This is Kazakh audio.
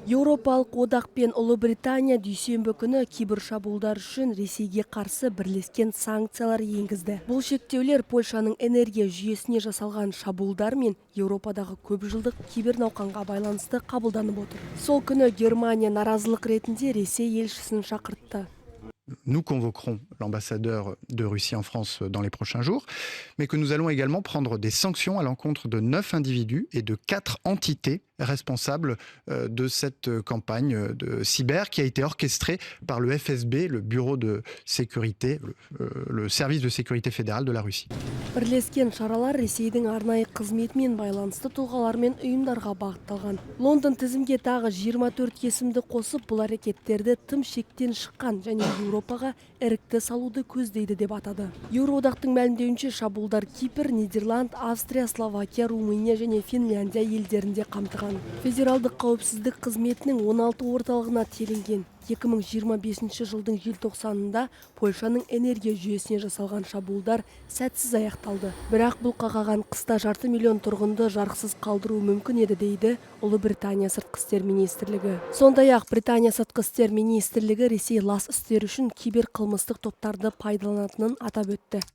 Еуропалық одақ пен Ұлыбритания дүйсенбі күні кибершабуылдар үшін Ресейге қарсы бірлескен санкциялар енгізді. Бұл шектеулер Польшаның энергия жүйесіне жасалған шабуылдар мен Еуропадағы көпжылдық кибернауқанға байланысты қабылданып отыр. Сол күні Германия наразылық ретінде Ресей елшісін шақыртты. Nous convoquerons l'ambassadeur de Russie en France dans les prochains jours, mais que nous allons également prendre des sanctions à l'encontre de 9 individus et de 4 entités responsables de cette campagne de cyber qui a été orchestrée par le FSB, le bureau de sécurité, le service de sécurité fédérale de la Russie. Бірлескен шаралар Ресейдің арнайы қызметімен байланысты тұлғалар мен ұйымдарға бағытталған. Лондон тізімге тағы 24 есімді қосып, бұл әрекеттерді тым шектен шыққан және Еуропаға ірікті салуды көздейді деп атады. Еуроодақтың мәлімдеуінше шабуылдар Кипр, Нидерланд, Австрия, Словакия, Румыния және Финляндия елдерінде қамтыған. Федералдық қауіпсіздік қызметінің 16 орталығына телінген. 2025 жылдың желтоқсанында Польшаның энергия жүйесіне жасалған шабуылдар сәтсіз аяқталды. Бірақ бұл қағаған қыста 500 000 тұрғынды жарықсыз қалдыру мүмкін еді дейді Ұлыбритания сыртқы істер министрлігі. Сондай-ақ Британия сыртқы істер министрлігі Ресей лас істер үшін киберқылмыстық топтарды пайдаланатынын атап өтті.